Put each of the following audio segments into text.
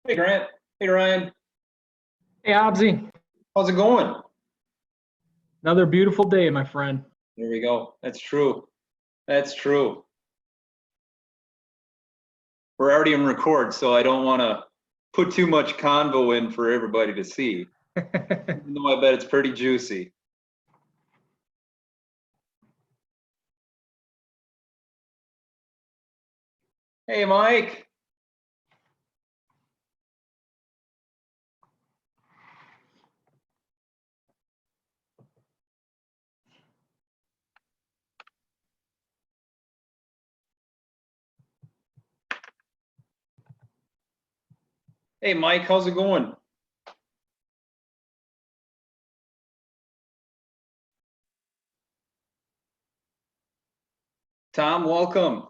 Hey Grant. Hey Ryan. Hey, Obsy. How's it going? Another beautiful day, my friend. There we go. That's true. That's true. We're already in record, so I don't want to put too much convo in for everybody to see. Even though I bet it's pretty juicy. Hey Mike. Hey Mike, how's it going? Tom, welcome.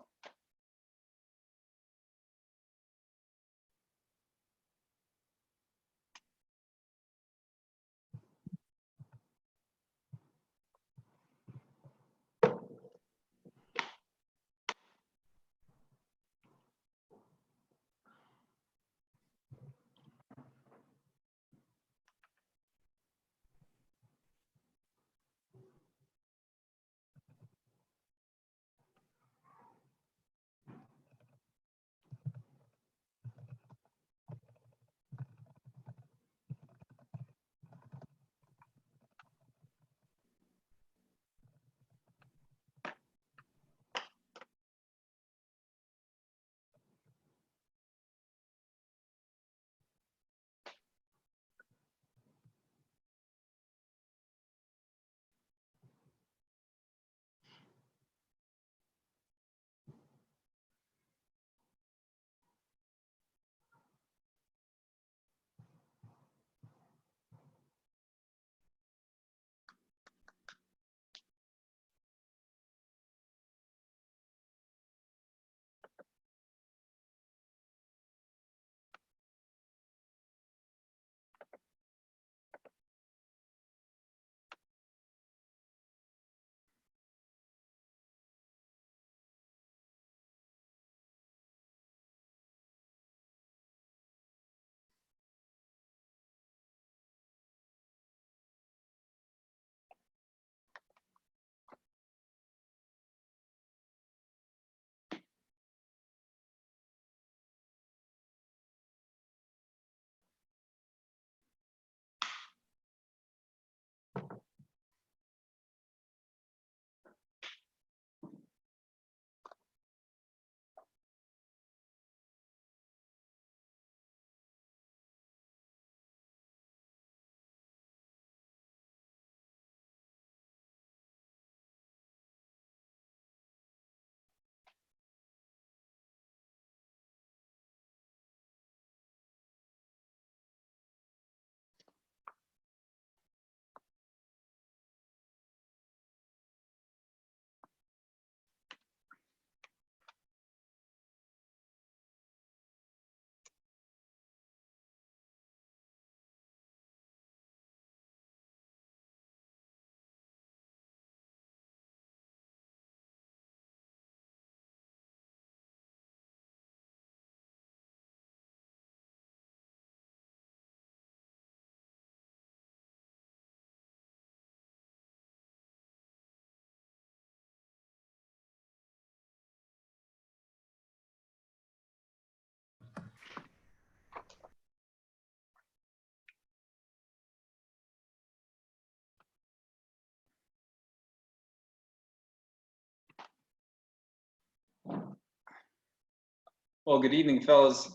Well, good evening, fellas.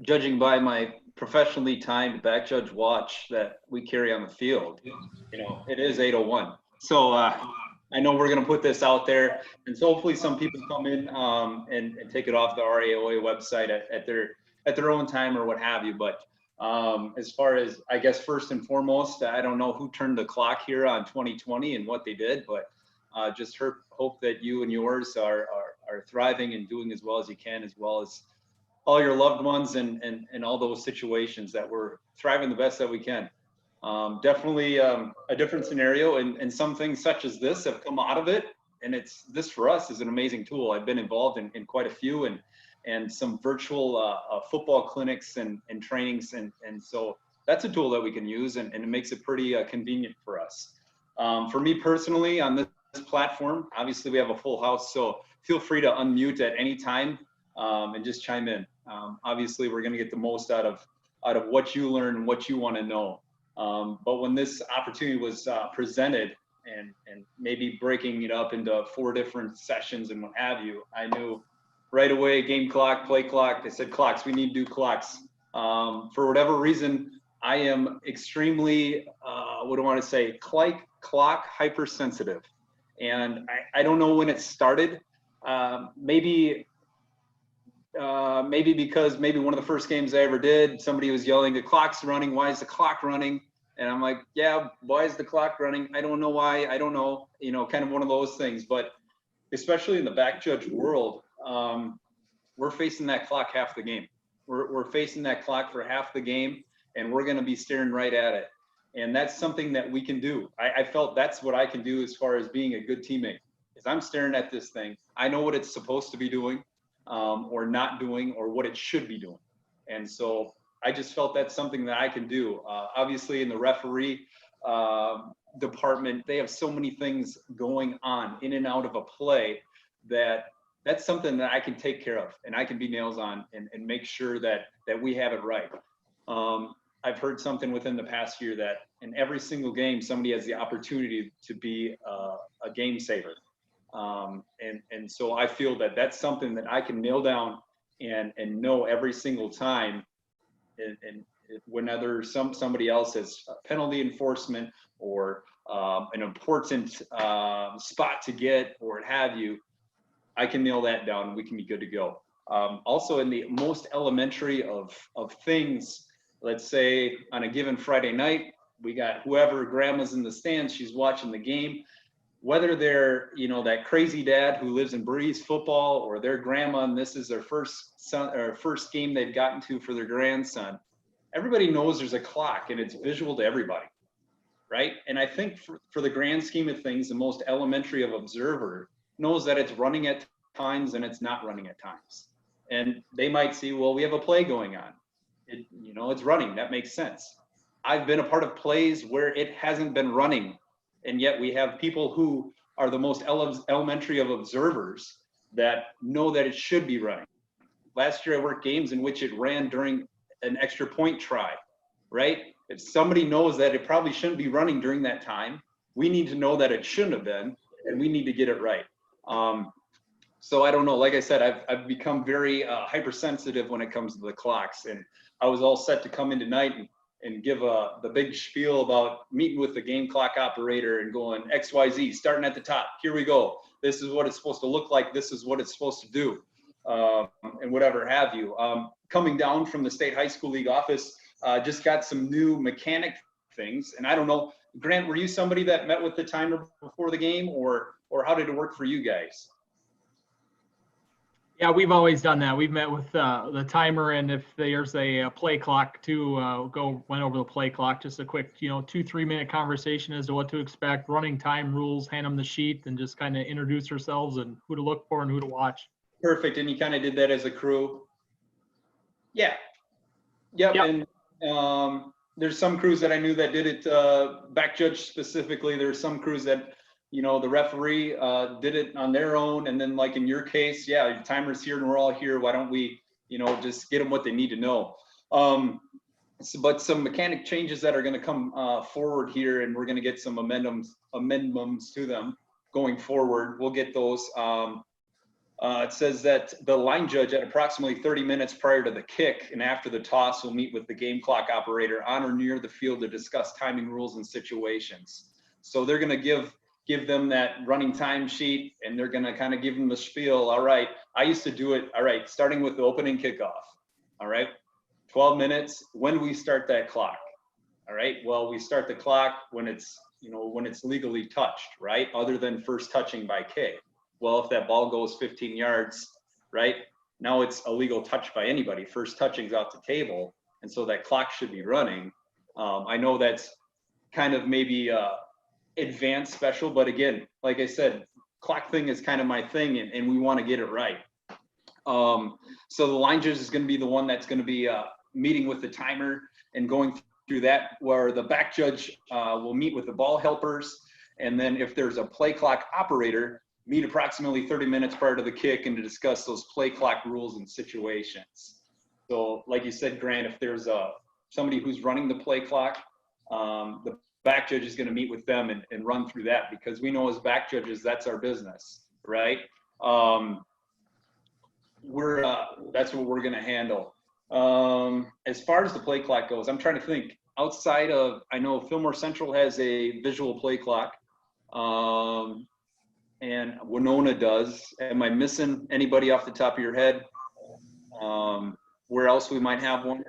Judging by my professionally timed back judge watch that we carry on the field, it is 8:01. So I know we're going to put this out there, and so hopefully some people come in and take it off the RAOA website at their own time or what have you. But as far as, I guess, first and foremost, I don't know who turned the clock here on 2020 and what they did, but just hope that you and yours are thriving and doing as well as you can, as well as all your loved ones and all those situations, that we're thriving the best that we can. Definitely a different scenario, and some things such as this have come out of it. And this for us is an amazing tool. I've been involved in quite a few, and and some virtual football clinics and trainings. And so that's a tool that we can use, and it makes it pretty convenient for us. For me personally, on this platform, obviously we have a full house, so feel free to unmute at any time and just chime in. Obviously, we're going to get the most out of what you learn and what you want to know. But when this opportunity was presented, and maybe breaking it up into 4 different sessions and what have you, I knew right away, game clock, play clock. They said clocks, we need to do clocks. For whatever reason, I am extremely, what do I want to say, clock hypersensitive. And I don't know when it started. Maybe because one of the first games I ever did, somebody was yelling, the clock's running, why is the clock running? And I'm like, yeah, why is the clock running? I don't know why, I don't know, kind of one of those things. But especially in the back judge world, we're facing that clock half the game. We're facing that clock for half the game, and we're gonna be staring right at it. And that's something that we can do. I felt that's what I can do as far as being a good teammate, is I'm staring at this thing. I know what it's supposed to be doing, or not doing, or what it should be doing. And so I just felt that's something that I can do. Obviously in the referee department, they have so many things going on in and out of a play that's something that I can take care of, and I can be nails on and make sure that we have it right. I've heard something within the past year that in every single game, somebody has the opportunity to be a game saver. And so I feel that that's something that I can nail down and know every single time. And whenever somebody else has penalty enforcement or an important spot to get or what have you, I can nail that down and we can be good to go. Also, in the most elementary of things, let's say on a given Friday night, we got whoever grandma's in the stands, she's watching the game, whether they're, that crazy dad who lives and breathes football, or their grandma and this is their first game they've gotten to for their grandson. Everybody knows there's a clock and it's visual to everybody, right? And I think for the grand scheme of things, the most elementary of observer knows that it's running at times and it's not running at times. And they might see, well, we have a play going on. It's running, that makes sense. I've been a part of plays where it hasn't been running, and yet we have people who are the most elementary of observers that know that it should be running. Last year I worked games in which it ran during an extra point try, right? If somebody knows that it probably shouldn't be running during that time, we need to know that it shouldn't have been, and we need to get it right. So I don't know, like I said, I've become very hypersensitive when it comes to the clocks, and I was all set to come in tonight and give the big spiel about meeting with the game clock operator and going XYZ, starting at the top. Here we go. This is what it's supposed to look like. This is what it's supposed to do, and whatever have you. Coming down from the State High School League office, just got some new mechanic things. And I don't know, Grant, were you somebody that met with the timer before the game, or how did it work for you guys? Yeah, we've always done that. We've met with the timer, and if there's a play clock too, went over the play clock, just a quick, 2-3 minute conversation as to what to expect, running time rules, hand them the sheet, and just kind of introduce ourselves and who to look for and who to watch. Perfect. And you kind of did that as a crew. Yeah. Yep. And there's some crews that I knew that did it back judge specifically. There's some crews that, the referee did it on their own. And then like in your case, yeah, your timer's here and we're all here. Why don't we, just get them what they need to know? But some mechanic changes that are going to come forward here, and we're going to get some amendments to them going forward. We'll get those. It says that the line judge at approximately 30 minutes prior to the kick and after the toss will meet with the game clock operator on or near the field to discuss timing rules and situations. So they're going to give them that running time sheet, and they're going to kind of give them the spiel. All right, I used to do it. All right, starting with the opening kickoff. All right, 12 minutes. When do we start that clock? All right, well, we start the clock when it's, when it's legally touched, right? Other than first touching by K. Well, if that ball goes 15 yards, right? Now it's a legal touch by anybody. First touching's out the table. And so that clock should be running. I know that's kind of maybe advanced special, but again, like I said, clock thing is kind of my thing, and we want to get it right. So the line judge is going to be the one that's going to be meeting with the timer and going through that, where the back judge will meet with the ball helpers. And then if there's a play clock operator, meet approximately 30 minutes prior to the kick and to discuss those play clock rules and situations. So like you said, Grant, if there's somebody who's running the play clock, the back judge is going to meet with them and run through that, because we know as back judges, that's our business, right? That's what we're going to handle. As far as the play clock goes, I'm trying to think outside of, I know Fillmore Central has a visual play clock, and Winona does. Am I missing anybody off the top of your head? Where else we might have one?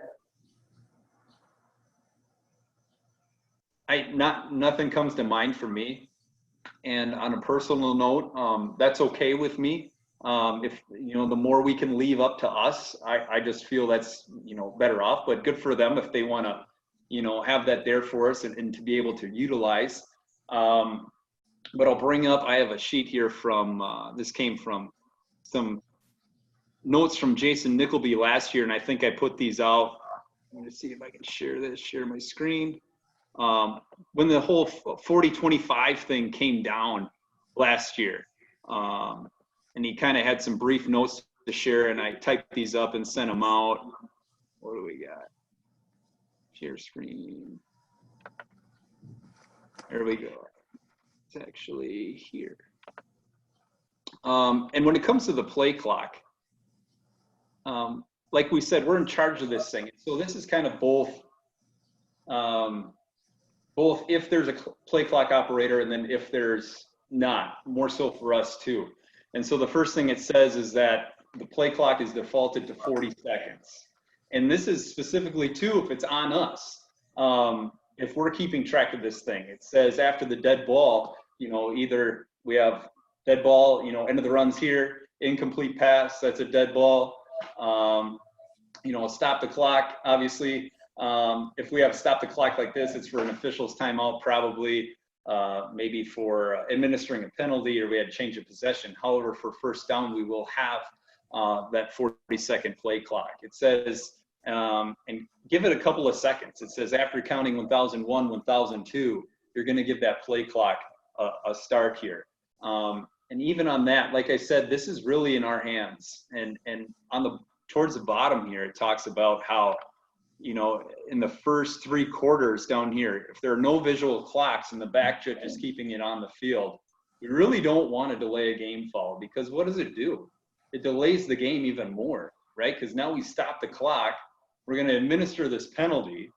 Nothing comes to mind for me. And on a personal note, that's okay with me. If, you know, the more we can leave up to us, I just feel that's, you know, better off, but good for them if they want to, you know, have that there for us and to be able to utilize. But I'll bring up, I have a sheet here from, this came from some notes from Jason Nickleby last year, and I think I put these out. I'm going to see if I can share my screen. When the whole 40-25 thing came down last year, and he kind of had some brief notes to share, and I typed these up and sent them out. What do we got? Share screen. There we go. It's actually here. And when it comes to the play clock, like we said, we're in charge of this thing. So this is kind of both if there's a play clock operator and then if there's not, more so for us too. And so the first thing it says is that the play clock is defaulted to 40 seconds. And this is specifically too if it's on us. If we're keeping track of this thing, it says after the dead ball, you know, either we have dead ball, you know, end of the runs here, incomplete pass, that's a dead ball. You know, stop the clock, obviously. If we have stop the clock like this, it's for an official's timeout, probably maybe for administering a penalty, or we had a change of possession. However, for first down, we will have that 40-second play clock. It says, and give it a couple of seconds. It says after counting 1001, 1002, you're going to give that play clock a start here. And even on that, like I said, this is really in our hands. And on the towards the bottom here, it talks about how, you know, in the first 3 quarters down here, if there are no visual clocks and the back judge is keeping it on the field, we really don't want to delay a game foul, because what does it do? It delays the game even more, right? Because now we stop the clock. We're going to administer this penalty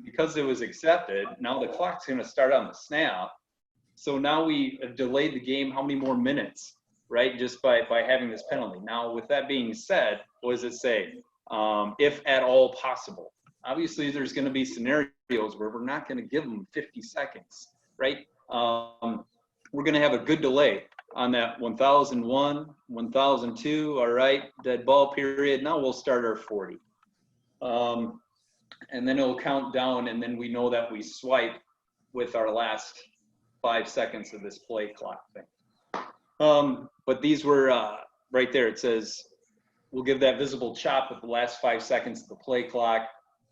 because it was accepted. Now the clock's going to start on the snap. So now we have delayed the game how many more minutes, right? Just by having this penalty. Now, with that being said, what does it say? If at all possible. Obviously, there's going to be scenarios where we're not going to give them 50 seconds, right? We're going to have a good delay on that 1001, 1002, all right, dead ball period. Now we'll start our 40. And then it'll count down, and then we know that we swipe with our last 5 seconds of this play clock thing. But these were right there. It says we'll give that visible chop with the last 5 seconds of the play clock.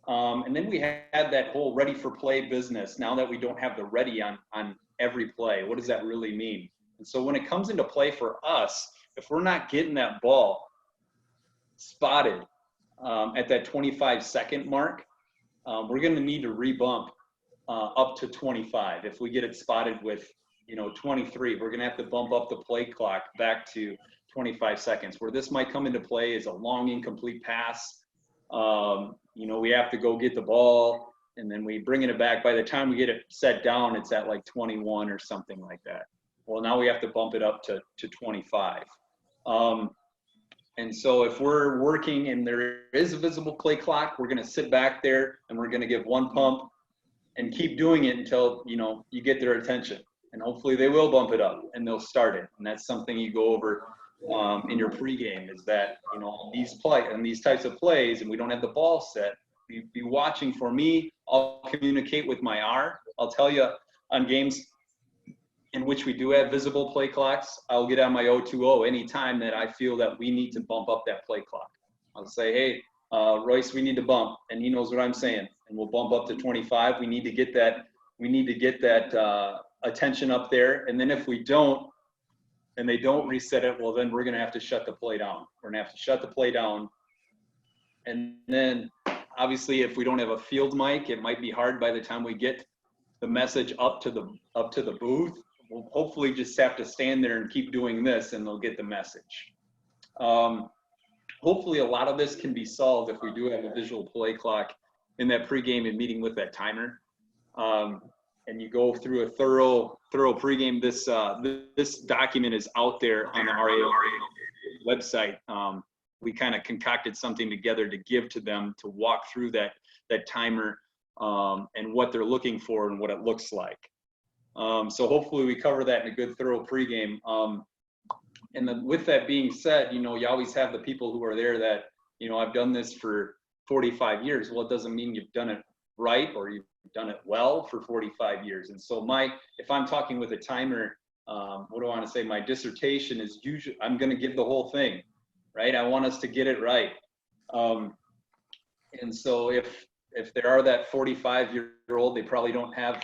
And then we had that whole ready for play business. Now that we don't have the ready on every play, what does that really mean? And so when it comes into play for us, if we're not getting that ball spotted at that 25-second mark, we're going to need to rebump up to 25. If we get it spotted with, you know, 23, we're going to have to bump up the play clock back to 25 seconds. Where this might come into play is a long incomplete pass. You know, we have to go get the ball, and then we bring it back. By the time we get it set down, it's at like 21 or something like that. Well, now we have to bump it up to 25. And so if we're working and there is a visible play clock, we're going to sit back there and we're going to give one pump and keep doing it until, you know, you get their attention. And hopefully they will bump it up and they'll start it. And that's something you go over in your pregame, is that, you know, these types of plays, and we don't have the ball set, be watching for me. I'll communicate with my R. I'll tell you on games in which we do have visible play clocks, I'll get on my 020 anytime that I feel that we need to bump up that play clock. I'll say, hey, Royce, we need to bump, and he knows what I'm saying, and we'll bump up to 25. We need to get that attention up there, and then if we don't, and they don't reset it, well, then we're going to have to shut the play down. We're going to have to shut the play down, and then obviously, if we don't have a field mic, it might be hard by the time we get the message up to the booth. We'll hopefully just have to stand there and keep doing this, and they'll get the message. Hopefully, a lot of this can be solved if we do have a visual play clock in that pregame and meeting with that timer. And you go through a thorough pregame. This document is out there on the RAOA website. We kind of concocted something together to give to them to walk through that timer and what they're looking for and what it looks like. So hopefully we cover that in a good thorough pregame. And then with that being said, you always have the people who are there that, I've done this for 45 years. Well, it doesn't mean you've done it right or you've done it well for 45 years. And so if I'm talking with a timer, what do I want to say? My dissertation is usually, I'm going to give the whole thing, right? I want us to get it right. And so if there are that 45-year-old, they probably don't have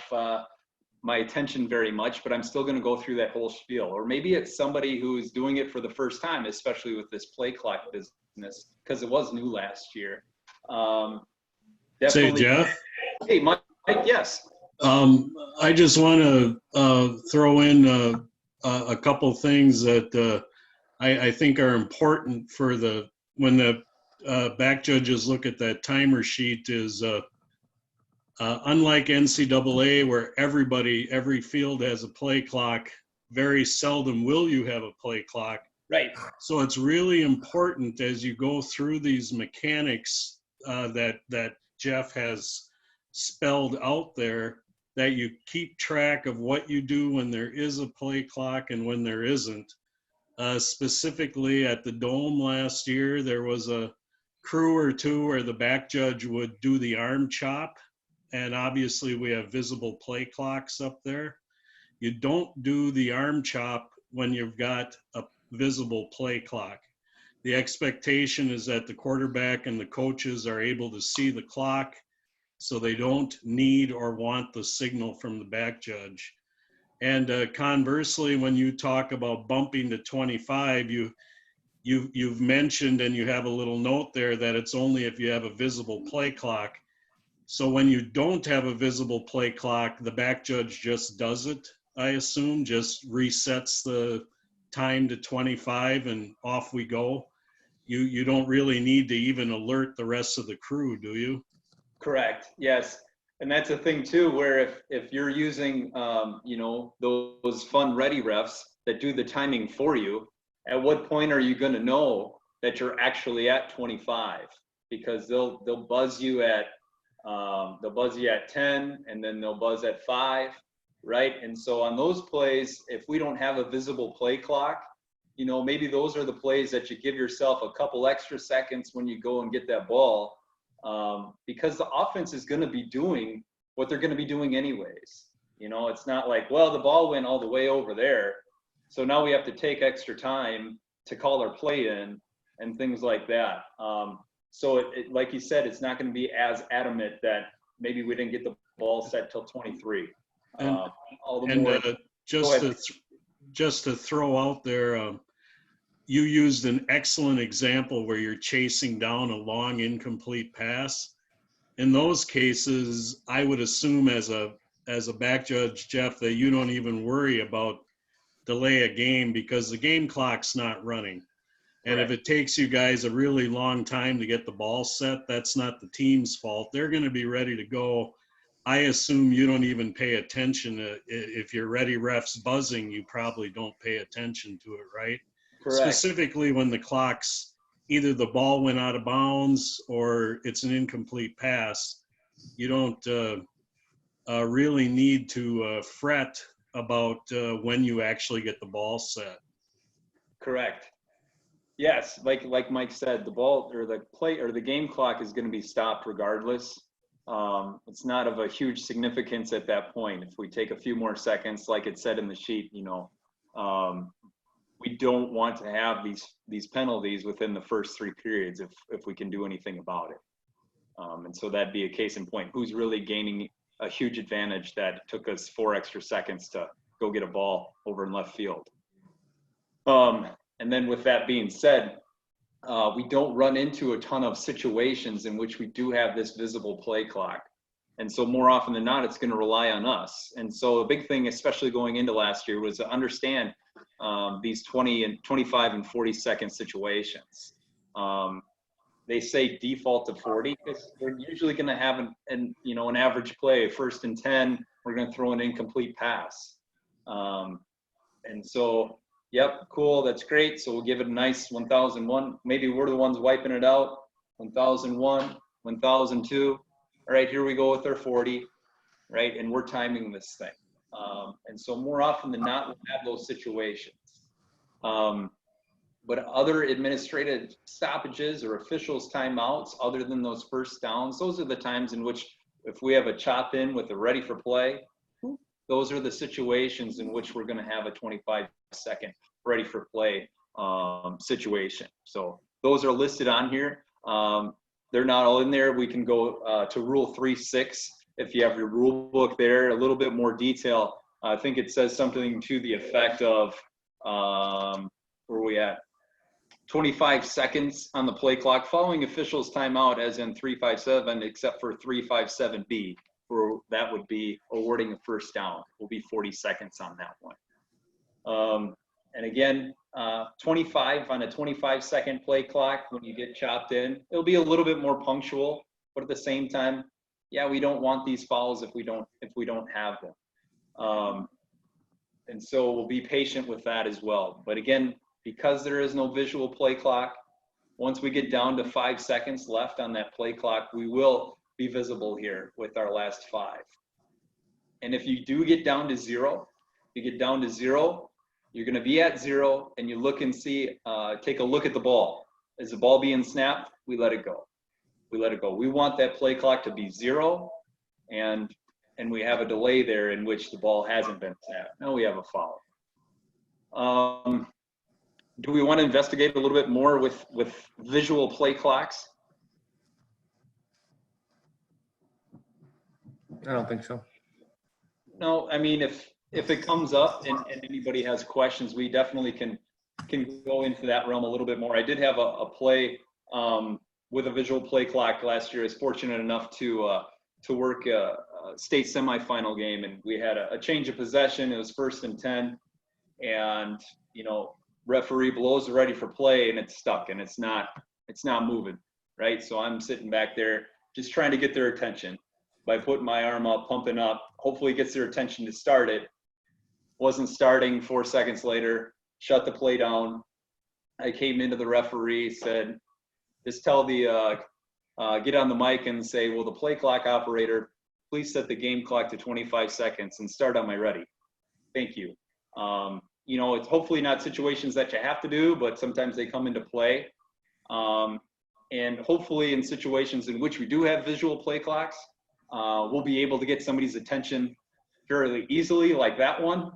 my attention very much, but I'm still going to go through that whole spiel. Or maybe it's somebody who's doing it for the first time, especially with this play clock business, because it was new last year. Say, Jeff? Hey, Mike, yes. I just want to throw in a couple things that I think are important for when the back judges look at that timer sheet is unlike NCAA where every field has a play clock, very seldom will you have a play clock. Right. So it's really important as you go through these mechanics that Jeff has spelled out there, that you keep track of what you do when there is a play clock and when there isn't. Specifically at the Dome last year, there was a crew or two where the back judge would do the arm chop, and obviously we have visible play clocks up there. You don't do the arm chop when you've got a visible play clock. The expectation is that the quarterback and the coaches are able to see the clock, so they don't need or want the signal from the back judge. And conversely, when you talk about bumping to 25, you've mentioned, and you have a little note there, that it's only if you have a visible play clock. So when you don't have a visible play clock, the back judge just does it, I assume, just resets the time to 25 and off we go. You don't really need to even alert the rest of the crew, do you? Correct. Yes. And that's a thing too, where if you're using, those fun ready refs that do the timing for you, at what point are you going to know that you're actually at 25? Because they'll buzz you at 10, and then they'll buzz at 5, right? And so on those plays, if we don't have a visible play clock, maybe those are the plays that you give yourself a couple extra seconds when you go and get that ball. Because the offense is going to be doing what they're going to be doing anyways. It's not like, well, the ball went all the way over there, so now we have to take extra time to call our play in and things like that. So like you said, it's not going to be as adamant that maybe we didn't get the ball set till 23. Just to throw out there, you used an excellent example where you're chasing down a long incomplete pass. In those cases, I would assume as a back judge, Jeff, that you don't even worry about delay a game because the game clock's not running. And Right. If it takes you guys a really long time to get the ball set, that's not the team's fault. They're going to be ready to go. I assume you don't even pay attention. If your ready ref's buzzing, you probably don't pay attention to it, right? Correct. Specifically when the clock's either the ball went out of bounds or it's an incomplete pass, you don't really need to fret about when you actually get the ball set. Correct. Yes, like Mike said, the ball or the play or the game clock is going to be stopped regardless. it's not of a huge significance at that point. If we take a few more seconds, like it said in the sheet, we don't want to have these penalties within the first 3 periods if we can do anything about it. And so that'd be a case in point. Who's really gaining a huge advantage that it took us 4 extra seconds to go get a ball over in left field. And then with that being said, we don't run into a ton of situations in which we do have this visible play clock. And so more often than not, it's going to rely on us. And so a big thing, especially going into last year, was to understand these 20 and 25 and 40-second situations. They say default to 40 because we're usually going to have an average play, 1st and 10. We're going to throw an incomplete pass. And so, yep, cool, that's great. So we'll give it a nice 1001. Maybe we're the ones wiping it out. 1001, 1002. All right, here we go with our 40, right? And we're timing this thing. And so more often than not, we'll have those situations. But other administrative stoppages or officials timeouts, other than those first downs, those are the times in which if we have a chop in with a ready for play, those are the situations in which we're going to have a 25-second ready for play situation. So those are listed on here. They're not all in there. We can go to Rule 3.6 if you have your rule book there, a little bit more detail. I think it says something to the effect of, where are we at? 25 seconds on the play clock following officials timeout, as in 357, except for 357B, where that would be awarding a first down. Will be 40 seconds on that one. And again, 25 on a 25-second play clock when you get chopped in, it'll be a little bit more punctual, but at the same time, yeah, we don't want these fouls if we don't have them. And so we'll be patient with that as well. But again, because there is no visual play clock, once we get down to 5 seconds left on that play clock, we will be visible here with our last 5. And if you do get down to 0, you're going to be at 0, and you look and see, take a look at the ball. Is the ball being snapped? We let it go. We want that play clock to be 0, and we have a delay there in which the ball hasn't been snapped. Now we have a foul. Do we want to investigate a little bit more with visual play clocks? I don't think so. No, I mean, if it comes up and anybody has questions, we definitely can go into that realm a little bit more. I did have a play with a visual play clock last year. I was fortunate enough to work a state semifinal game, and we had a change of possession. It was 1st and 10, and referee blows the ready for play, and it's stuck, and it's not moving, right? So I'm sitting back there just trying to get their attention by putting my arm up, pumping up. Hopefully it gets their attention to start it. Wasn't starting. 4 seconds later, shut the play down. I came into the referee, said, just tell the get on the mic and say, will the play clock operator please set the game clock to 25 seconds and start on my ready. Thank you. It's hopefully not situations that you have to do, but sometimes they come into play. And hopefully in situations in which we do have visual play clocks, we'll be able to get somebody's attention fairly easily, like that one.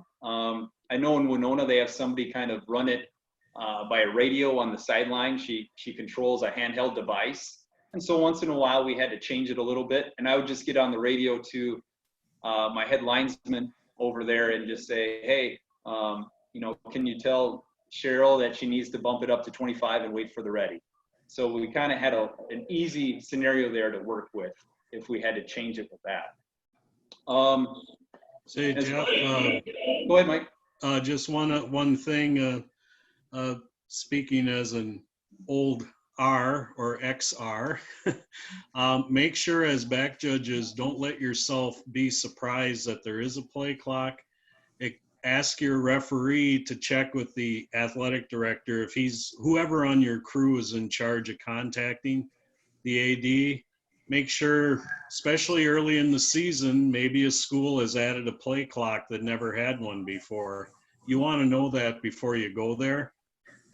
I know in Winona, they have somebody kind of run it by a radio on the sideline. She controls a handheld device. And so once in a while, we had to change it a little bit. And I would just get on the radio to my head linesman over there and just say, hey, can you tell Cheryl that she needs to bump it up to 25 and wait for the ready? So we kind of had an easy scenario there to work with if we had to change it with that. Say, Jeff, go ahead, Mike. Just one thing, speaking as an old R or XR, make sure as back judges, don't let yourself be surprised that there is a play clock. Ask your referee to check with the athletic director if whoever on your crew is in charge of contacting the AD. Make sure, especially early in the season, maybe a school has added a play clock that never had one before. You want to know that before you go there.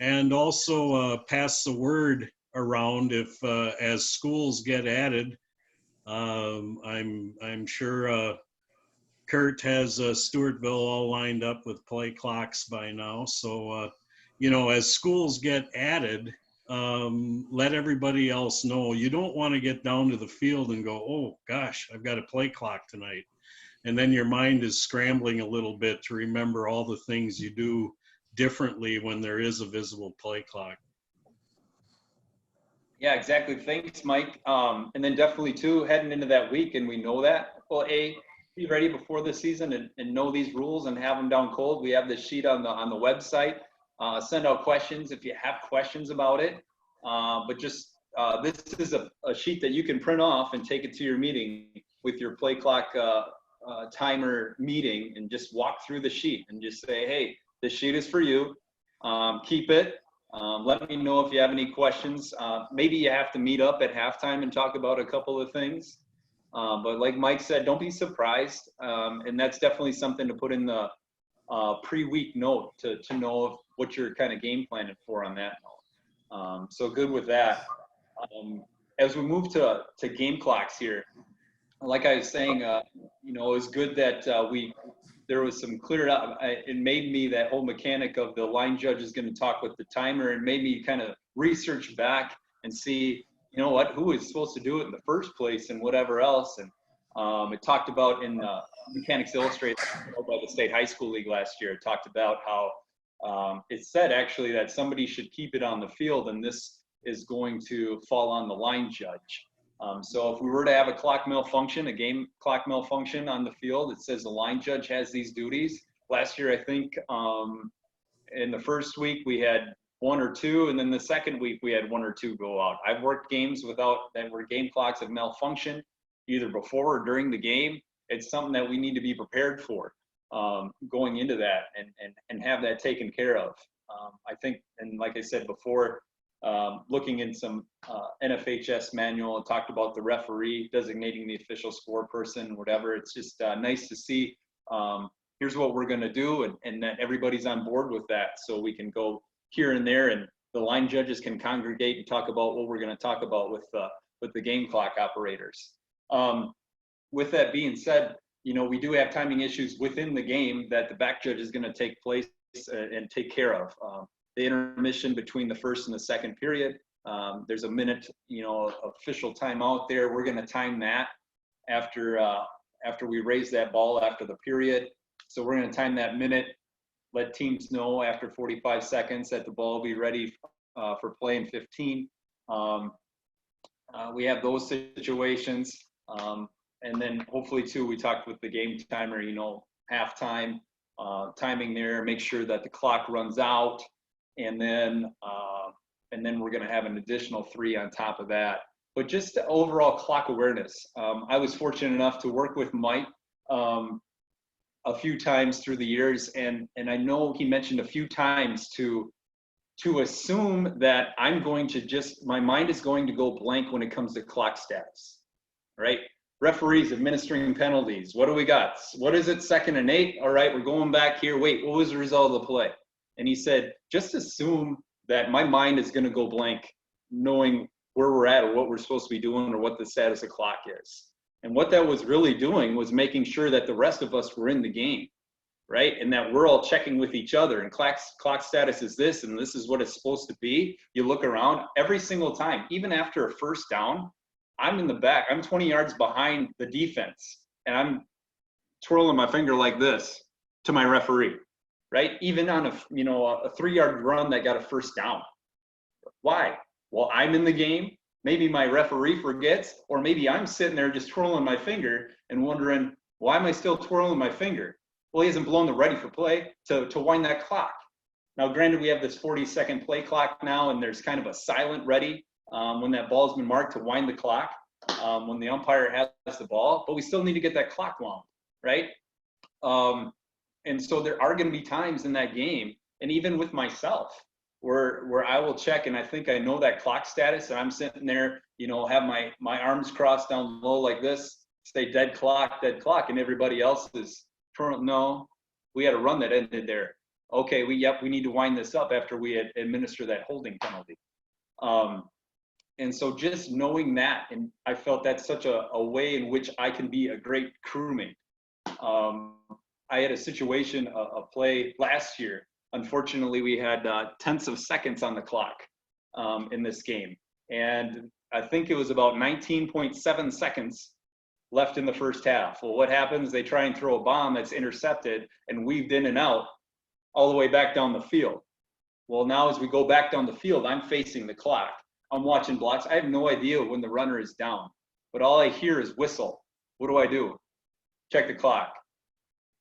And also pass the word around if as schools get added, I'm sure Kurt has Stewartville all lined up with play clocks by now. So, as schools get added, let everybody else know. You don't want to get down to the field and go, oh gosh, I've got a play clock tonight. And then your mind is scrambling a little bit to remember all the things you do differently when there is a visible play clock. Yeah, exactly. Thanks, Mike. And then definitely too, heading into that week, and we know that. Well, be ready before the season and know these rules and have them down cold. We have this sheet on the website. Send out questions if you have questions about it. But just this is a sheet that you can print off and take it to your meeting with your play clock timer meeting, and just walk through the sheet and just say, hey, this sheet is for you. Keep it. Let me know if you have any questions. Maybe you have to meet up at halftime and talk about a couple of things. But like Mike said, don't be surprised. And that's definitely something to put in the pre-week note to know what you're kind of game planning for on that note. So good with that. As we move to game clocks here, like I was saying, it was good that there was some cleared up. It made me, that whole mechanic of the line judge is going to talk with the timer, and made me kind of research back and see, who was supposed to do it in the first place and whatever else. And it talked about in Mechanics Illustrated by the State High School League last year. It talked about how it said actually that somebody should keep it on the field, and this is going to fall on the line judge. So if we were to have a clock malfunction, a game clock malfunction on the field, it says the line judge has these duties. Last year, I think in the first week we had 1 or 2, and then the second week we had 1 or 2 go out. I've worked games where game clocks have malfunctioned either before or during the game. It's something that we need to be prepared for going into that and have that taken care of. I think, and like I said before, looking in some NFHS manual, it talked about the referee designating the official score person, whatever. It's just nice to see, here's what we're going to do, and that everybody's on board with that, so we can go here and there, and the line judges can congregate and talk about what we're going to talk about with the game clock operators. With that being said, we do have timing issues within the game that the back judge is going to take place and take care of. The intermission between the first and the second period. There's a minute, official timeout there. We're going to time that after we raise that ball after the period. So we're going to time that minute, let teams know after 45 seconds that the ball will be ready for play in 15. We have those situations. And then hopefully too, we talked with the game timer, halftime timing there, make sure that the clock runs out. And then we're going to have an additional 3 on top of that. But just the overall clock awareness. I was fortunate enough to work with Mike a few times through the years, and I know he mentioned a few times to assume that my mind is going to go blank when it comes to clock status, right? Referees administering penalties. What do we got? What is it? 2nd and 8. All right, we're going back here. Wait, what was the result of the play? And he said, just assume that my mind is going to go blank knowing where we're at or what we're supposed to be doing or what the status of clock is. And what that was really doing was making sure that the rest of us were in the game, right? And that we're all checking with each other. And clock status is this, and this is what it's supposed to be. You look around every single time, even after a first down, I'm in the back. I'm 20 yards behind the defense, and I'm twirling my finger like this to my referee. Right? Even on a 3-yard run that got a first down. Why? Well, I'm in the game. Maybe my referee forgets, or maybe I'm sitting there just twirling my finger and wondering, why am I still twirling my finger? Well, he hasn't blown the ready for play to wind that clock. Now, granted, we have this 40-second play clock now, and there's kind of a silent ready when that ball's been marked to wind the clock when the umpire has the ball, but we still need to get that clock long, right? And so there are going to be times in that game, and even with myself, where I will check, and I think I know that clock status, and I'm sitting there, have my arms crossed down low like this, say dead clock, and everybody else is, no, we had a run that ended there. Okay, we need to wind this up after we administer that holding penalty. And so just knowing that, and I felt that's such a way in which I can be a great crewmate. I had a situation, a play last year. Unfortunately, we had tenths of seconds on the clock in this game. And I think it was about 19.7 seconds left in the first half. Well, what happens? They try and throw a bomb that's intercepted and weaved in and out all the way back down the field. Well, now as we go back down the field, I'm facing the clock. I'm watching blocks. I have no idea when the runner is down, but all I hear is whistle. What do? Check the clock.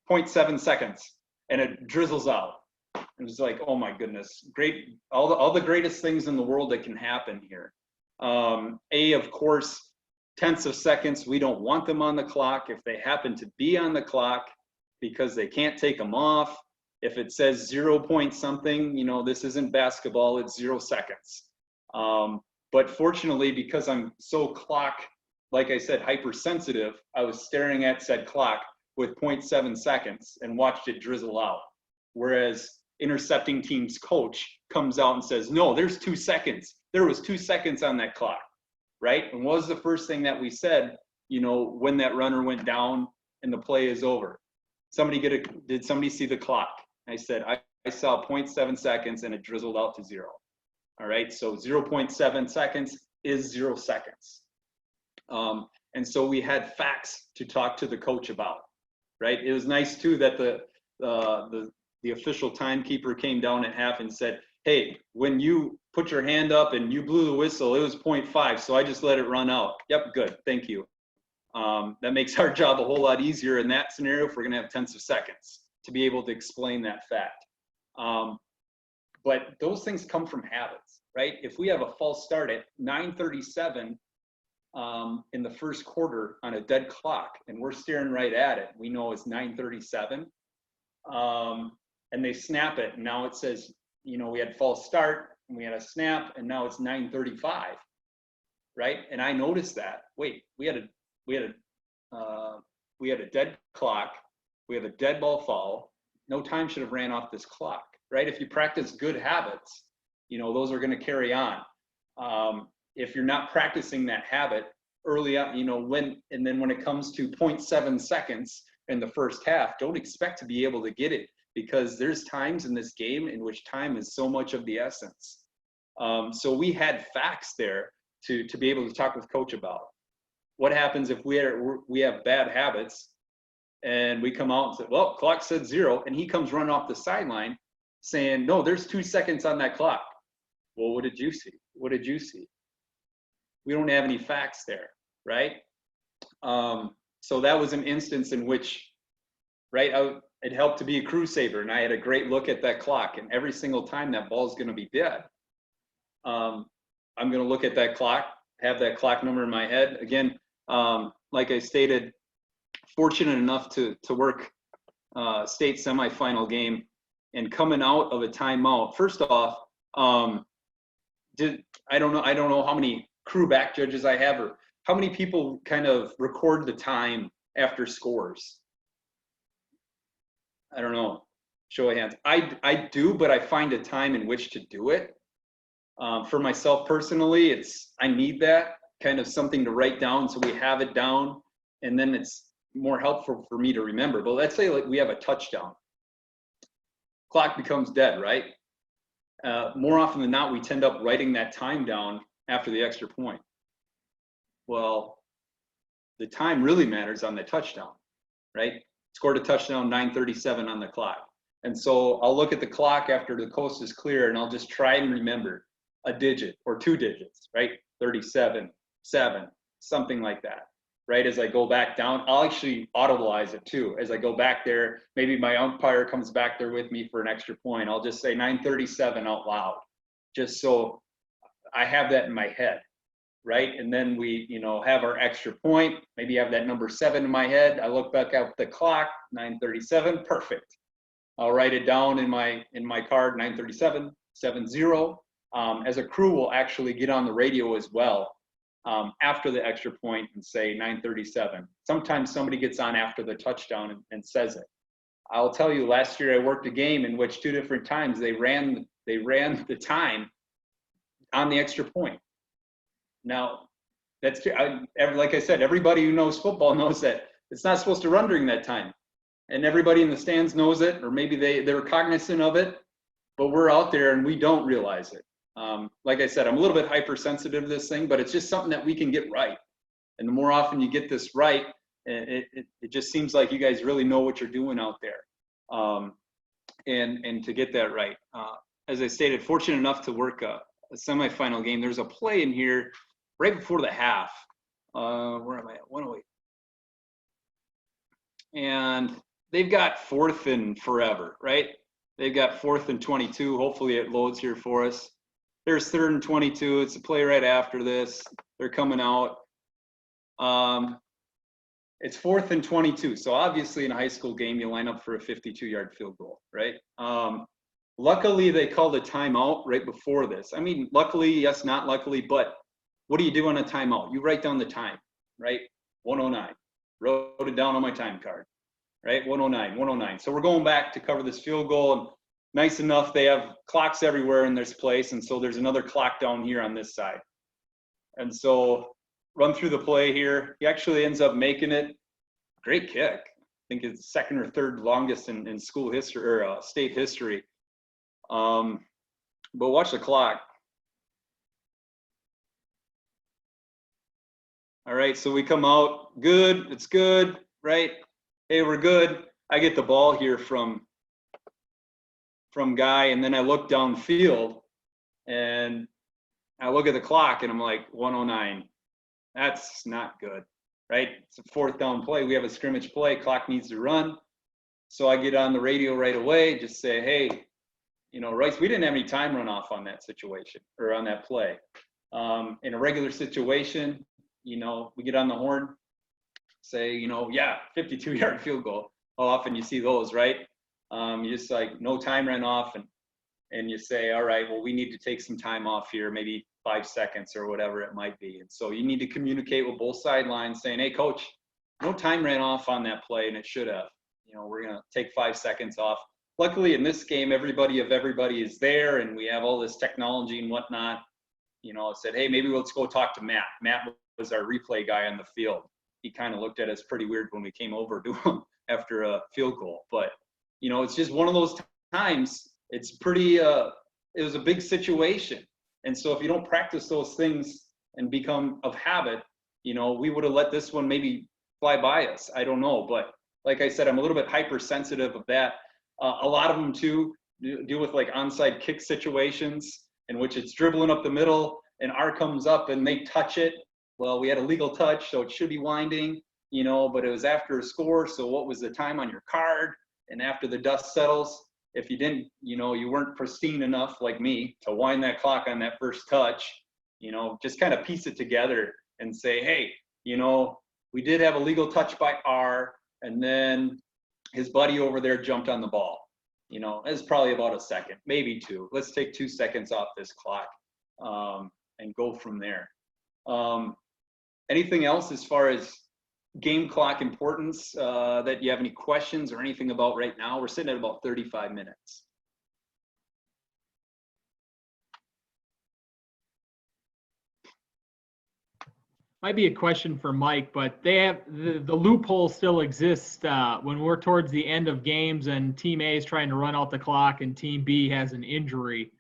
0.7 seconds, and it drizzles out. It was like, oh my goodness, great! All the greatest things in the world that can happen here. Of course, tenths of seconds. We don't want them on the clock. If they happen to be on the clock, because they can't take them off. If it says 0 point something, you know, this isn't basketball. It's 0 seconds. But fortunately, because I'm so clock, like I said, hypersensitive, I was staring at said clock with 0.7 seconds and watched it drizzle out. Whereas intercepting team's coach comes out and says, no, there's 2 seconds. There was 2 seconds on that clock, right? And what was the first thing that we said, you know, when that runner went down and the play is over? Did somebody see the clock? I said, I saw 0.7 seconds and it drizzled out to 0. All right, so 0.7 seconds is 0 seconds. And so we had facts to talk to the coach about, right? It was nice too that the official timekeeper came down at half and said, hey, when you put your hand up and you blew the whistle, it was 0.5, so I just let it run out. Yep, good, thank you. That makes our job a whole lot easier in that scenario if we're gonna have tenths of seconds to be able to explain that fact. But those things come from habits, right? If we have a false start at 9:37 in the first quarter on a dead clock and we're staring right at it, we know it's 9:37, and they snap it, and now it says, you know, we had false start and we had a snap and now it's 9:35, right? And I noticed that, wait, we had a dead clock, we have a dead ball foul, no time should have ran off this clock, right? If you practice good habits, you know, those are going to carry on. If you're not practicing that habit early on, you know, when it comes to 0.7 seconds in the first half, don't expect to be able to get it, because there's times in this game in which time is so much of the essence. So we had facts there to be able to talk with coach about. What happens if we have bad habits and we come out and say, well, clock said 0, and he comes running off the sideline saying, no, there's 2 seconds on that clock. Well, what did you see? What did you see? We don't have any facts there, right? So that was an instance in which, right, it helped to be a crew saver, and I had a great look at that clock, and every single time that ball's gonna be dead, I'm gonna look at that clock, have that clock number in my head. Again, like I stated, fortunate enough to work state semifinal game, and coming out of a timeout. First off, I don't know how many crew back judges I have, or how many people kind of record the time after scores. I don't know. Show of hands. I do, but I find a time in which to do it. For myself personally, I need that kind of something to write down, so we have it down, and then it's more helpful for me to remember. But let's say like we have a touchdown. Clock becomes dead, right? More often than not, we tend up writing that time down after the extra point. Well, the time really matters on the touchdown, right? Scored a touchdown, 9:37 on the clock. And so I'll look at the clock after the coast is clear, and I'll just try and remember a digit or 2 digits, right? 37, 7, something like that, right? As I go back down, I'll actually audibilize it too. As I go back there, maybe my umpire comes back there with me for an extra point. I'll just say 9:37 out loud, just so I have that in my head, right? And then we, you know, have our extra point, maybe have that number 7 in my head. I look back at the clock, 9:37, perfect. I'll write it down in my card, 9:37, 7-0. As a crew, we'll actually get on the radio as well after the extra point and say 9:37. Sometimes somebody gets on after the touchdown and says it. I'll tell you, last year I worked a game in which 2 different times they ran the time on the extra point. Now, like I said, everybody who knows football knows that it's not supposed to run during that time. And everybody in the stands knows it, or maybe they're cognizant of it, but we're out there and we don't realize it. Like I said, I'm a little bit hypersensitive to this thing, but it's just something that we can get right. And the more often you get this right, it just seems like you guys really know what you're doing out there. And to get that right. As I stated, fortunate enough to work a semifinal game. There's a play in here right before the half. Where am I at? 108. And they've got 4th and forever, right? They've got 4th and 22. Hopefully it loads here for us. There's 3rd and 22. It's a play right after this. They're coming out. It's 4th and 22. So obviously in a high school game, you line up for a 52-yard field goal, right? Luckily, they called a timeout right before this. I mean, luckily, yes, not luckily, but what do you do on a timeout? You write down the time, right? 109. Wrote it down on my time card, right? 109, 109. So we're going back to cover this field goal. And nice enough, they have clocks everywhere in this place. And so there's another clock down here on this side. And so run through the play here. He actually ends up making it. Great kick. I think it's 2nd or 3rd longest in school history or state history. But watch the clock. All right, so we come out. Good. It's good, right? Hey, we're good. I get the ball here from Guy, and then I look downfield, and I look at the clock, and I'm like, 109. That's not good, right? It's a 4th down play. We have a scrimmage play. Clock needs to run. So I get on the radio right away, just say, hey, Rice, we didn't have any time run off on that situation or on that play. In a regular situation, we get on the horn, say, yeah, 52-yard field goal. How often you see those, right? You just like, no time ran off, and you say, all right, well, we need to take some time off here, maybe 5 seconds or whatever it might be. And so you need to communicate with both sidelines saying, hey, coach, no time ran off on that play, and it should have. We're going to take 5 seconds off. Luckily, in this game, everybody is there, and we have all this technology and whatnot. I said, hey, maybe let's go talk to Matt. Matt was our replay guy on the field. He kind of looked at us pretty weird when we came over to him after a field goal. But, it's just one of those times. It's pretty, it was a big situation. And so if you don't practice those things and become of habit, we would have let this one maybe fly by us. I don't know. But like I said, I'm a little bit hypersensitive of that. A lot of them too deal with like onside kick situations in which it's dribbling up the middle and R comes up and they touch it. Well, we had a legal touch, so it should be winding, but it was after a score. So what was the time on your card? And after the dust settles, if you didn't, you weren't pristine enough like me to wind that clock on that first touch, just kind of piece it together and say, hey, we did have a legal touch by R, and then his buddy over there jumped on the ball. It's probably about a second, maybe 2. Let's take 2 seconds off this clock and go from there. Anything else as far as game clock importance that you have any questions or anything about right now? We're sitting at about 35 minutes. Might be a question for Mike, but they have the loophole still exists when we're towards the end of games and Team A is trying to run out the clock and Team B has an injury,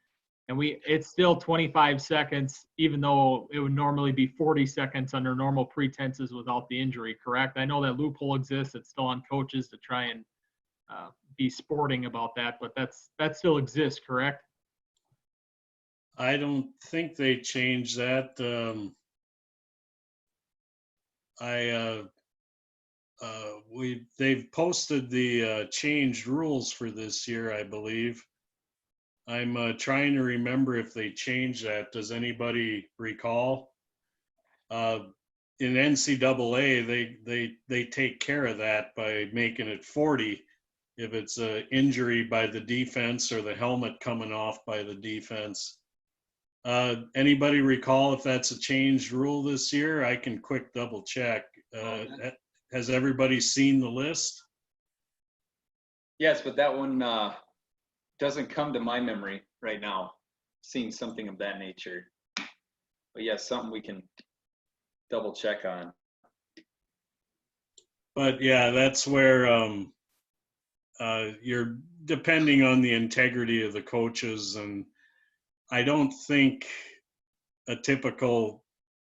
and it's still 25 seconds, even though it would normally be 40 seconds under normal pretenses without the injury. Correct? I know that loophole exists. It's still on coaches to try and be sporting about that, but that still exists. Correct? I don't think they changed that. They've posted the changed rules for this year, I believe. I'm trying to remember if they changed that. Does anybody recall? In NCAA, they take care of that by making it 40 if it's an injury by the defense or the helmet coming off by the defense. Anybody recall if that's a changed rule this year? I can quick double check. Has everybody seen the list? Yes, but that one doesn't come to my memory right now, seeing something of that nature. But yeah, something we can double check on. But yeah, that's where you're depending on the integrity of the coaches. And I don't think a typical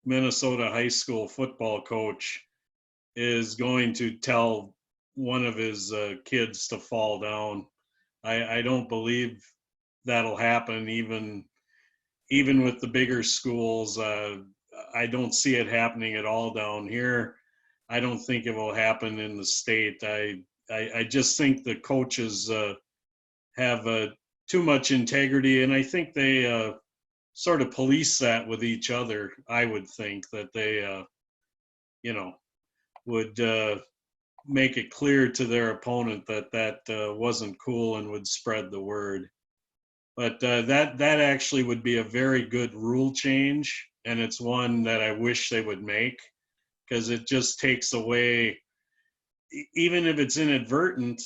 Minnesota high school football coach is going to tell one of his kids to fall down. I don't believe that'll happen even with the bigger schools. I don't see it happening at all down here. I don't think it will happen in the state. I just think the coaches have too much integrity, and I think they sort of police that with each other. I would think that they, would make it clear to their opponent that wasn't cool and would spread the word. But that actually would be a very good rule change, and it's one that I wish they would make, because it just takes away, even if it's inadvertent,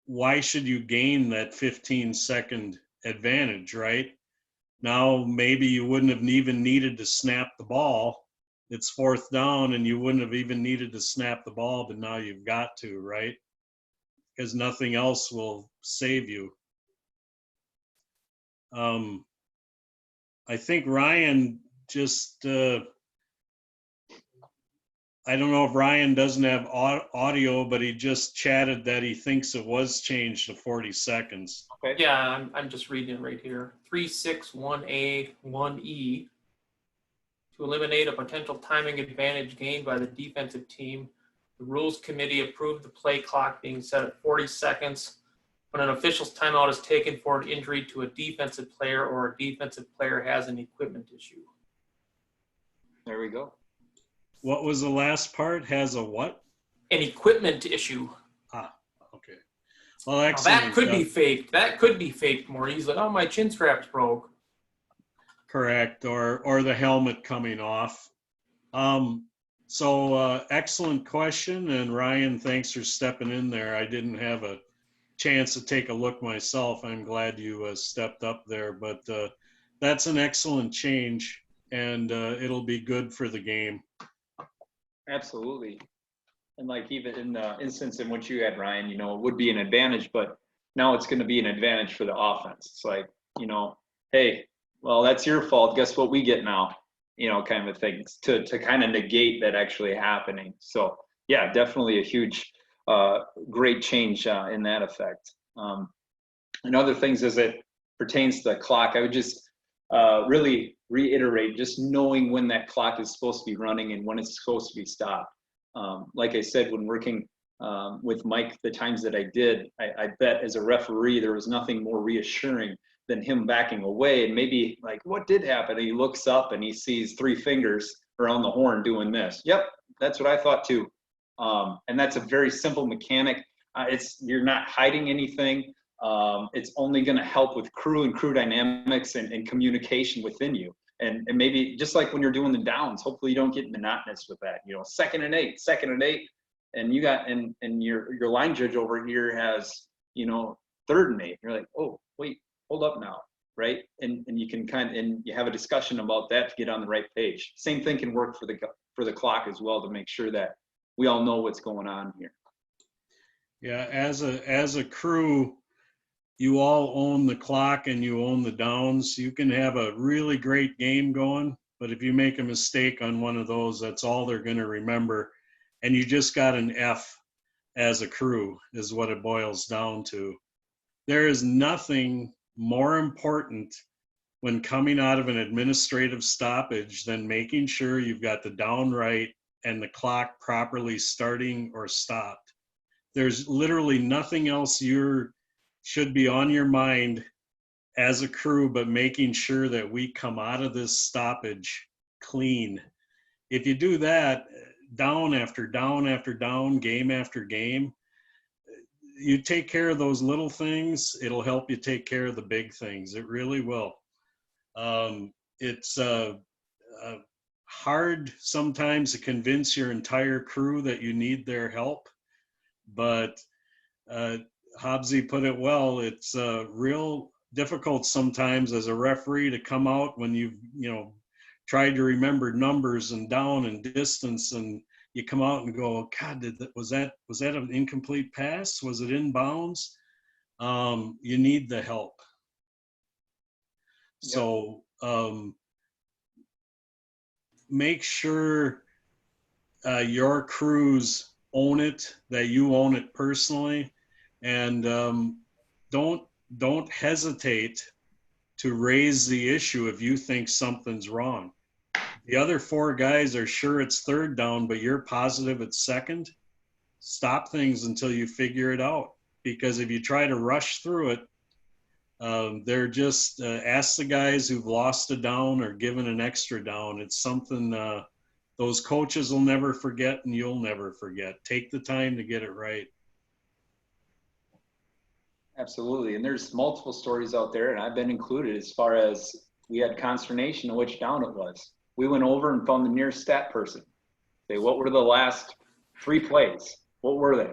why should you gain that 15-second advantage, right? Now, maybe you wouldn't have even needed to snap the ball. It's fourth down and you wouldn't have even needed to snap the ball, but now you've got to, right? Because nothing else will save you. I think Ryan just, I don't know if Ryan doesn't have audio, but he just chatted that he thinks it was changed to 40 seconds. Okay. Yeah, I'm just reading it right here. 361A 1E. To eliminate a potential timing advantage gained by the defensive team, the Rules Committee approved the play clock being set at 40 seconds when an official's timeout is taken for an injury to a defensive player or a defensive player has an equipment issue. There we go. What was the last part? Has a what? An equipment issue. Ah, okay. Well, Now, excellent. that could be faked. That could be faked more easily. Oh, my chin strap's broke. Correct, or the helmet coming off. So excellent question, and Ryan, thanks for stepping in there. I didn't have a chance to take a look myself. I'm glad you stepped up there, but that's an excellent change, and it'll be good for the game. Absolutely. And like even in the instance in which you had, Ryan, it would be an advantage, but now it's going to be an advantage for the offense. It's like, hey, well, that's your fault. Guess what we get now? Kind of things to kind of negate that actually happening. So yeah, definitely a huge, great change in that effect. And other things as it pertains to the clock, I would just really reiterate just knowing when that clock is supposed to be running and when it's supposed to be stopped. Like I said, when working with Mike, the times that I did, I bet as a referee, there was nothing more reassuring than him backing away and maybe like, what did happen? And he looks up and he sees 3 fingers around the horn doing this. Yep, that's what I thought too. And that's a very simple mechanic. You're not hiding anything. It's only going to help with crew and crew dynamics and communication within you. And maybe just like when you're doing the downs, hopefully you don't get monotonous with that. 2nd and 8, and you got and your line judge over here has 3rd and 8. You're like, oh wait, hold up now, right? And you can and you have a discussion about that to get on the right page. Same thing can work for the clock as well, to make sure that we all know what's going on here. Yeah, as a crew, you all own the clock and you own the downs. You can have a really great game going, but if you make a mistake on one of those, that's all they're going to remember. And you just got an F as a crew is what it boils down to. There is nothing more important when coming out of an administrative stoppage than making sure you've got the down right and the clock properly starting or stopped. There's literally nothing else should be on your mind as a crew, but making sure that we come out of this stoppage clean. If you do that, down after down after down, game after game, you take care of those little things, it'll help you take care of the big things. It really will. It's hard sometimes to convince your entire crew that you need their help, but Hobbsy put it well. It's real difficult sometimes as a referee to come out when you've tried to remember numbers and down and distance, and you come out and go, God, was that an incomplete pass? Was it in bounds? You need the help. Yep. So make sure your crews own it, that you own it personally, and don't hesitate to raise the issue if you think something's wrong. The other 4 guys are sure it's third down, but you're positive it's second. Stop things until you figure it out, because if you try to rush through it, they're just ask the guys who've lost a down or given an extra down. It's something those coaches will never forget, and you'll never forget. Take the time to get it right. Absolutely. And there's multiple stories out there, and I've been included, as far as we had consternation of which down it was. We went over and found the nearest stat person. Say, what were the last 3 plays? What were they?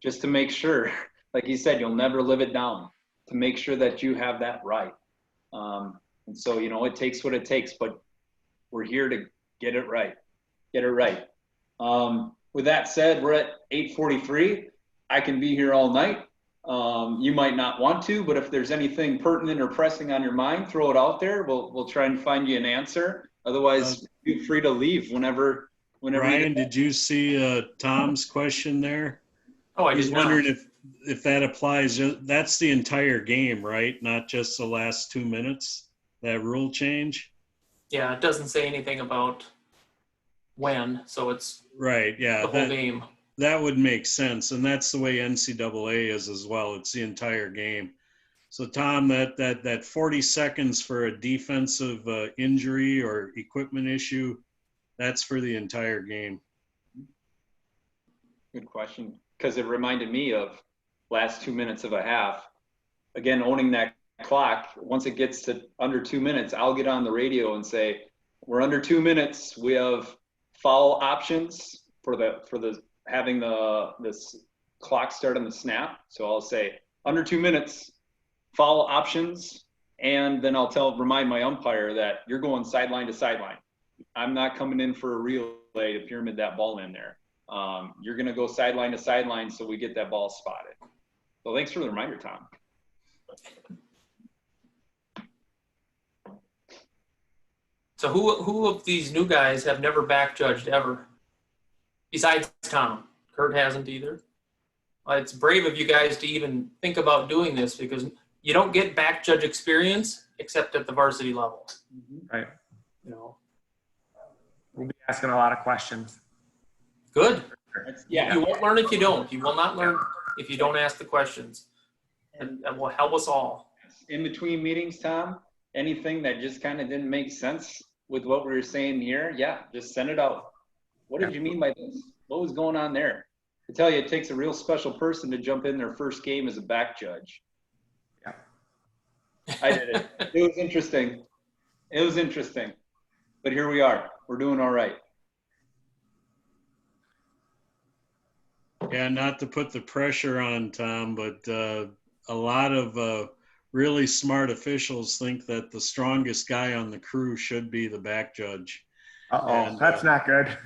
Just to make sure, like you said, you'll never live it down, to make sure that you have that right. And so, you know, it takes what it takes, but we're here to get it right. Get it right. With that said, we're at 8:43. I can be here all night. You might not want to, but if there's anything pertinent or pressing on your mind, throw it out there. We'll try and find you an answer. Otherwise, feel free to leave whenever. Ryan, did you see Tom's question there? Oh, I He's did not. wondering if that applies. That's the entire game, right? Not just the last 2 minutes, that rule change? Yeah, it doesn't say anything about when, so it's Right, yeah. the whole game. That would make sense, and that's the way NCAA is as well. It's the entire game. So, Tom, that 40 seconds for a defensive injury or equipment issue, that's for the entire game. Good question, because it reminded me of last 2 minutes of a half. Again, owning that clock. Once it gets to under 2 minutes, I'll get on the radio and say, we're under 2 minutes. We have foul options for the having this clock start on the snap. So I'll say under 2 minutes, foul options, and then I'll remind my umpire that you're going sideline to sideline. I'm not coming in for a relay to pyramid that ball in there. You're going to go sideline to sideline so we get that ball spotted. So thanks for the reminder, Tom. So who of these new guys have never back judged ever? Besides Tom. Kurt hasn't either. It's brave of you guys to even think about doing this, because you don't get back judge experience except at the varsity level. Right. You know. We'll be asking a lot of questions. Good. Yeah. You won't learn if you don't. You will not learn if you don't ask the questions. And that will help us all. In between meetings, Tom, anything that just kind of didn't make sense with what we were saying here, yeah, just send it out. What did you mean by this? What was going on there? I tell you, it takes a real special person to jump in their first game as a back judge. Yeah. I did it. It was interesting. It was interesting. But here we are. We're doing all right. Yeah, not to put the pressure on, Tom, but a lot of really smart officials think that the strongest guy on the crew should be the back judge. Uh-oh, that's not good.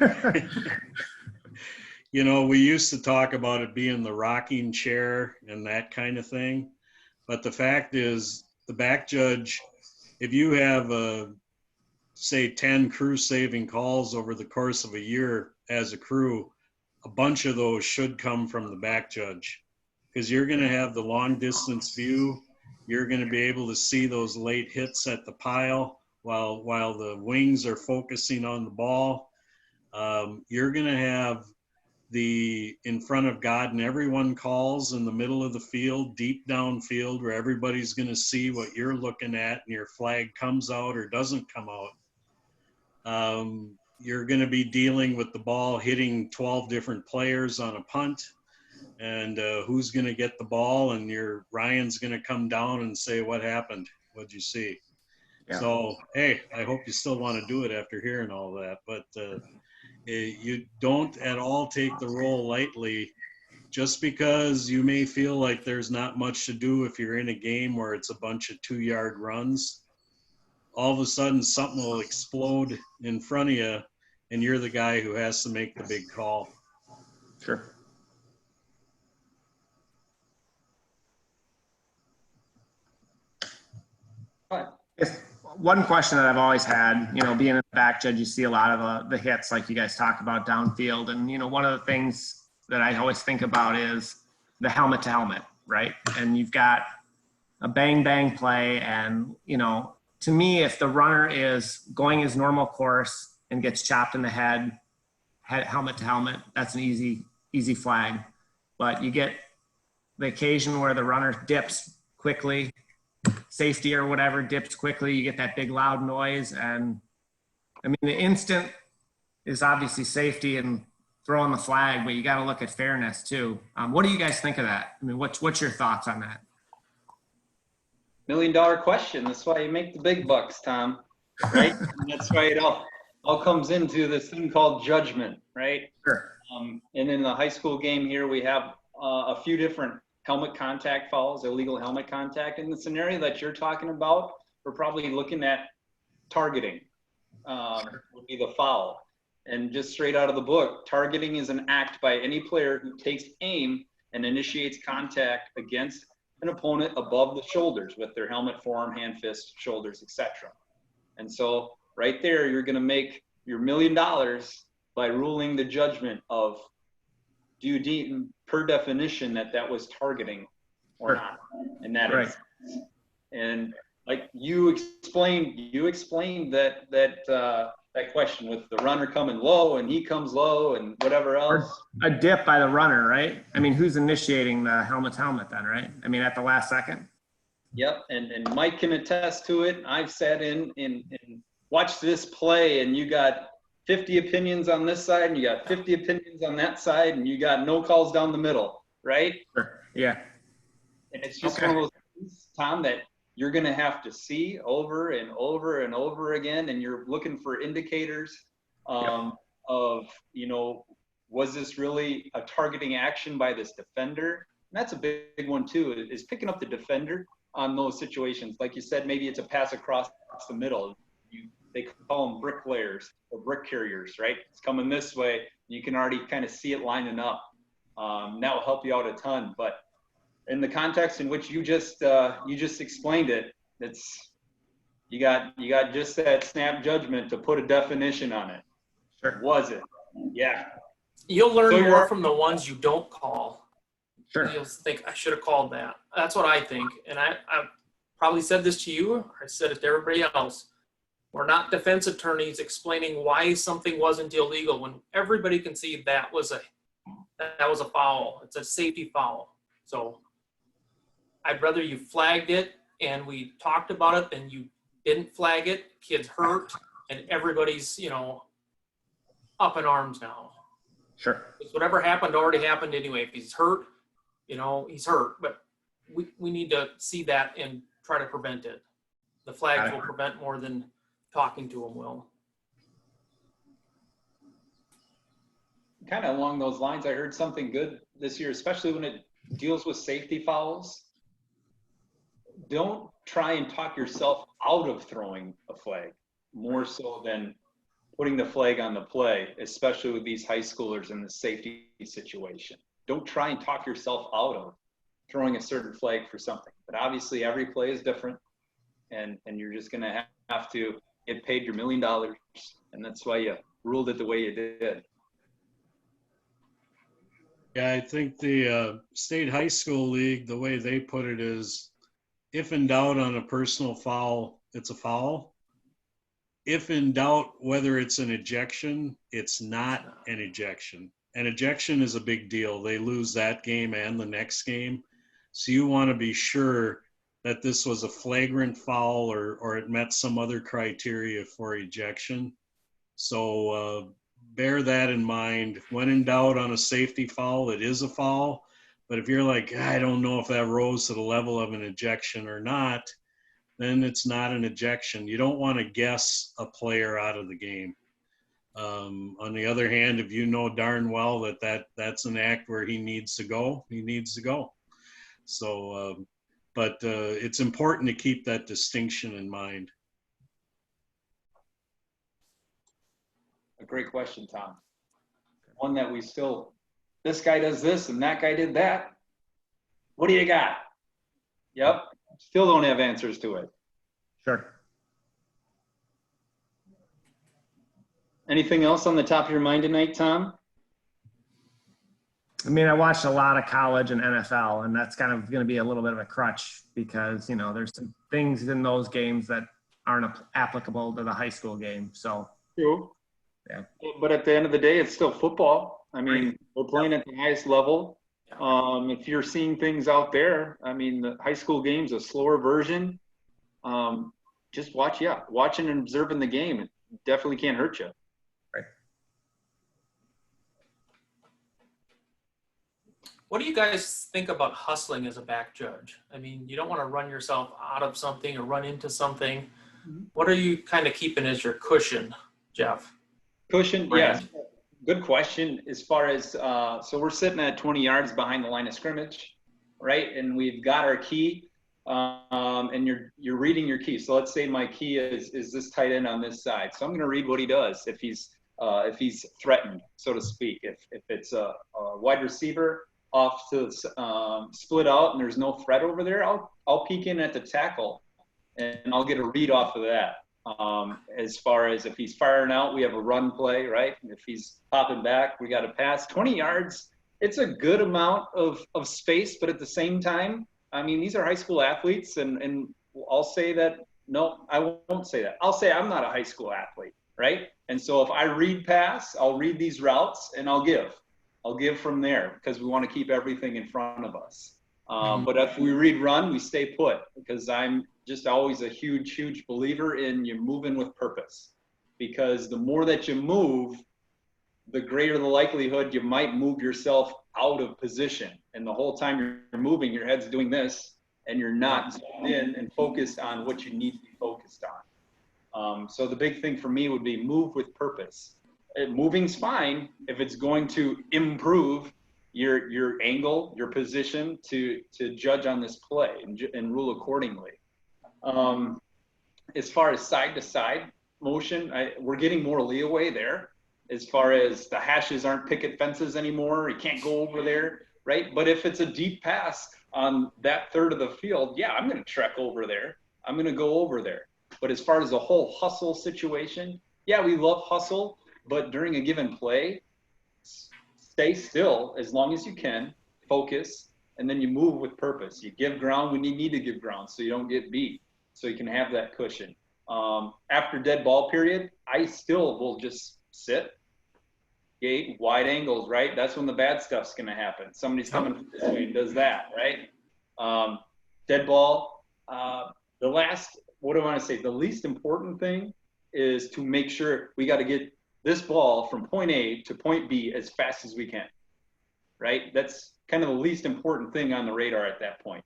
You know, we used to talk about it being the rocking chair and that kind of thing. But the fact is, the back judge, if you have, say, 10 crew saving calls over the course of a year as a crew, a bunch of those should come from the back judge, because you're going to have the long distance view. You're going to be able to see those late hits at the pile while the wings are focusing on the ball. You're going to have the in front of God and everyone calls in the middle of the field, deep downfield, where everybody's going to see what you're looking at, and your flag comes out or doesn't come out. You're going to be dealing with the ball hitting 12 different players on a punt, and who's going to get the ball, and Ryan's going to come down and say, what happened? What'd you see? Yeah. So, hey, I hope you still want to do it after hearing all that, but you don't at all take the role lightly, just because you may feel like there's not much to do if you're in a game where it's a bunch of 2-yard runs. all of a sudden something will explode in front of you, and you're the guy who has to make the big call. Sure. Yes. One question that I've always had, being a back judge, you see a lot of the hits like you guys talk about downfield. And, one of the things that I always think about is the helmet to helmet, right? And you've got a bang, bang play. And, to me, if the runner is going his normal course and gets chopped in the head helmet to helmet, that's an easy flag. But you get the occasion where the runner dips quickly, safety or whatever, dips quickly, you get that big loud noise. And I mean, the instant is obviously safety and throwing the flag, but you got to look at fairness too. What do you guys think of that? I mean, what's your thoughts on that? $1 million question. That's why you make the big bucks, Tom, right? And that's why it all comes into this thing called judgment, right? Sure. And in the high school game here, we have a few different helmet contact fouls, illegal helmet contact. In the scenario that you're talking about, we're probably looking at targeting would be the foul. And just straight out of the book, targeting is an act by any player who takes aim and initiates contact against an opponent above the shoulders with their helmet, forearm, hand, fist, shoulders, etc. And so right there, you're going to make your $1 million by ruling the judgment of, do you deem per definition that was targeting or not? And that right. is, and like you explained that question with the runner coming low and he comes low and whatever else. Or a dip by the runner, right? I mean, who's initiating the helmet then, right? I mean, at the last second. Yep, and Mike can attest to it. I've sat in watched this play, and you got 50 opinions on this side, and you got 50 opinions on that side, and you got no calls down the middle, right? Sure. Yeah. And it's just one of those things, Tom, that you're going to have to see over and over and over again, and you're looking for indicators of, was this really a targeting action by this defender? And that's a big one too, is picking up the defender on those situations. Like you said, maybe it's a pass across the middle. They call them bricklayers or brick carriers, right? It's coming this way. You can already kind of see it lining up. That will help you out a ton. But in the context in which you just explained it, you got just that snap judgment to put a definition on it. Sure. Was it? Yeah. You'll learn more from the ones you don't call. Sure. You'll think, I should have called that. That's what I think. And I probably said this to you, or I said it to everybody else. We're not defense attorneys explaining why something wasn't illegal when everybody can see that was a foul. It's a safety foul. So I'd rather you flagged it and we talked about it than you didn't flag it. Kids hurt and everybody's, up in arms now. Sure. Because whatever happened already happened anyway. If he's hurt, he's hurt. But we need to see that and try to prevent it. The flags will prevent more than talking to him will. Kind of along those lines, I heard something good this year, especially when it deals with safety fouls. Don't try and talk yourself out of throwing a flag, more so than putting the flag on the play, especially with these high schoolers in the safety situation. Don't try and talk yourself out of throwing a certain flag for something. But obviously every play is different, and you're just going to have to get paid your $1 million, and that's why you ruled it the way you did. Yeah, I think the state high school league, the way they put it is, if in doubt on a personal foul, it's a foul. If in doubt whether it's an ejection, it's not an ejection. An ejection is a big deal. They lose that game and the next game. So you want to be sure that this was a flagrant foul or it met some other criteria for ejection. So bear that in mind. When in doubt on a safety foul, it is a foul. But if you're like, I don't know if that rose to the level of an ejection or not, then it's not an ejection. You don't want to guess a player out of the game. On the other hand, if you know darn well that's an act where he needs to go, he needs to go. So, but it's important to keep that distinction in mind. A great question, Tom. One that we still, this guy does this and that guy did that. What do you got? Yep. Still don't have answers to it. Sure. Anything else on the top of your mind tonight, Tom? I mean, I watched a lot of college and NFL, and that's kind of going to be a little bit of a crutch because, you know, there's some things in those games that aren't applicable to the high school game. So, True. Yeah. But at the end of the day, it's still football. I mean, we're playing at the highest level. If you're seeing things out there, I mean, the high school game's a slower version. Just watching and observing the game, it definitely can't hurt you. Right. What do you guys think about hustling as a back judge? I mean, you don't want to run yourself out of something or run into something. What are you kind of keeping as your cushion, Jeff? Cushion, Brand. yes. Good question. As far as, so we're sitting at 20 yards behind the line of scrimmage, right? And we've got our key, and you're reading your key. So let's say my key is this tight end on this side. So I'm going to read what he does if he's threatened, so to speak. If it's a wide receiver off to split out and there's no threat over there, I'll peek in at the tackle and I'll get a read off of that. As far as if he's firing out, we have a run play, right? And if he's popping back, we got to pass 20 yards. It's a good amount of space, but at the same time, I mean, these are high school athletes, and I'll say that, no, I won't say that. I'll say I'm not a high school athlete, right? And so if I read pass, I'll read these routes and I'll give from there because we want to keep everything in front of us. But if we read run, we stay put because I'm just always a huge believer in you moving with purpose, because the more that you move, the greater the likelihood you might move yourself out of position. And the whole time you're moving, your head's doing this and you're not zoned in and focused on what you need to be focused on. So the big thing for me would be move with purpose. Moving's fine if it's going to improve your angle, your position to judge on this play and rule accordingly. As far as side to side motion, we're getting more leeway there. As far as the hashes aren't picket fences anymore, you can't go over there, right? But if it's a deep pass on that third of the field, yeah, I'm going to trek over there. I'm going to go over there. But as far as the whole hustle situation, yeah, we love hustle, but during a given play, stay still as long as you can, focus, and then you move with purpose. You give ground when you need to give ground so you don't get beat, so you can have that cushion. After dead ball period, I still will just sit, gate, wide angles, right? That's when the bad stuff's going to happen. Somebody's coming from this way and does that, right? Dead ball, the last, what do I want to say? The least important thing is to make sure we got to get this ball from point A to point B as fast as we can, right? That's kind of the least important thing on the radar at that point.